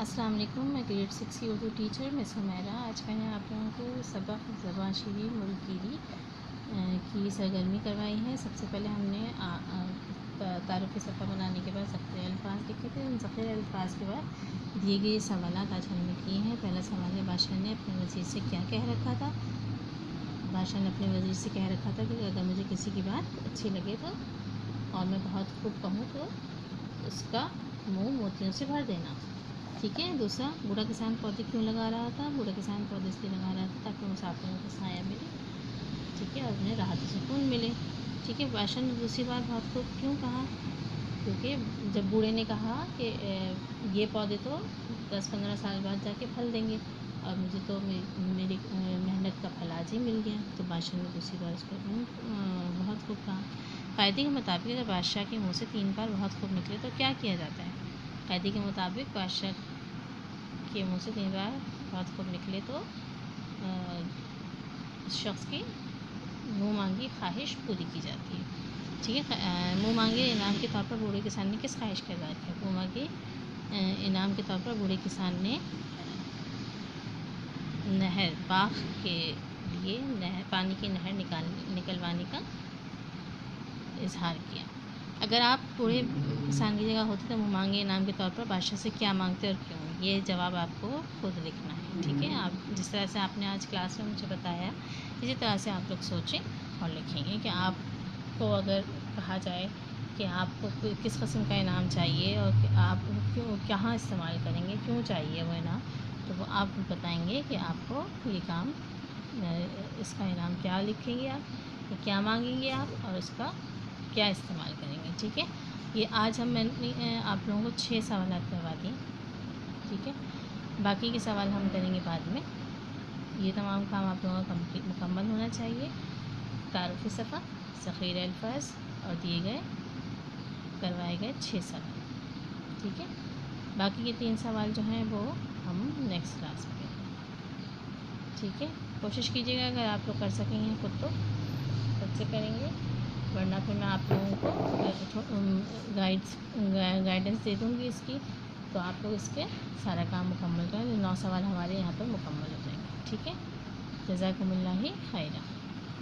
السلام علیکم، میں گریڈ 6 کی اردو ٹیچر مس حمیرہ۔ آج میں نے آپ لوگوں کو سبق زبان شیریں ملکگیری کی سرگرمی کروائی ہے۔ سب سے پہلے ہم نے تعارفی صفحہ بنانے کے بعد ذخیرہ الفاظ لکھے تھے۔ ان ذخیرہ الفاظ کے بعد دیے گئے سوالات آج ہم نے کیے ہیں۔ پہلا سوال ہے، بادشاہ نے اپنے وزیر سے کیا کہہ رکھا تھا؟ بادشاہ نے اپنے وزیر سے کہہ رکھا تھا کہ اگر مجھے کسی کی بات اچھی لگے تو اور میں بہت خوب کہوں تو اس کا منہ موتیوں سے بھر دینا۔ ٹھیک ہے۔ دوسرا، بوڑھا کسان پودے کیوں لگا رہا تھا؟ بوڑھا کسان پودے اس لیے لگا رہا تھا تاکہ مسافروں کو سایہ ملے، ٹھیک ہے، اور انہیں راحت و سکون ملے۔ ٹھیک ہے۔ بادشاہ نے دوسری بار بہت خوب کیوں کہا؟ کیونکہ جب بوڑھے نے کہا کہ یہ پودے تو 10-15 سال بعد جا کے پھل دیں گے اور مجھے تو میری محنت کا پھل آج ہی مل گیا، تو بادشاہ نے دوسری بار اس کو بہت خوب کہا۔ قاعدے کے مطابق اگر بادشاہ کے منہ سے 3 بار بہت خوب نکلے تو کیا کیا جاتا ہے؟ قاعدے کے مطابق بادشاہ کے منہ سے 3 بار بہت خوب نکلے تو اس شخص کی منہ مانگی خواہش پوری کی جاتی ہے۔ ٹھیک ہے۔ منہ مانگے انعام کے طور پر بوڑھے کسان نے کس خواہش کا اظہار کیا؟ منہ مانگے انعام کے طور پر بوڑھے کسان نے نہر باغ کے لیے پانی کی نہر نکلوانے کا اظہار کیا۔ اگر آپ بوڑھے کسان کی جگہ ہوتے تو منہ مانگے انعام کے طور پر بادشاہ سے کیا مانگتے اور کیوں؟ یہ جواب آپ کو خود لکھنا ہے۔ ٹھیک ہے۔ آپ جس طرح سے آپ نے آج کلاس میں مجھے بتایا اسی طرح سے آپ لوگ سوچیں اور لکھیں گے کہ آپ کو اگر کہا جائے کہ آپ کو کس قسم کا انعام چاہیے اور آپ کیوں کہاں استعمال کریں گے، کیوں چاہیے وہ انعام، تو وہ آپ بتائیں گے کہ آپ کو یہ کام اس کا انعام کیا لکھیں گے آپ، کیا مانگیں گے آپ اور اس کا کیا استعمال کریں گے۔ ٹھیک ہے۔ یہ آج میں نے آپ لوگوں کو 6 سوالات کروا دیے۔ ٹھیک ہے۔ باقی کے سوال ہم کریں گے بعد میں۔ یہ تمام کام آپ لوگوں کا مکمل ہونا چاہیے۔ تعارفی صفحہ، ذخیرہ الفاظ اور کروائے گئے 6 سوال۔ ٹھیک ہے۔ باقی کے 3 سوال جو ہیں وہ ہم نیکسٹ کلاس میں کریں گے۔ ٹھیک ہے۔ کوشش کیجیے گا اگر آپ لوگ کر سکیں گے خود تو خود سے کریں گے، ورنہ پھر میں آپ لوگوں کو گائیڈنس دے دوں گی اس کی، تو آپ لوگ اس کے سارا کام مکمل کریں۔ 9 سوال ہمارے یہاں پر مکمل ہو جائیں گے۔ ٹھیک ہے۔ جزاکم اللہ خیرا۔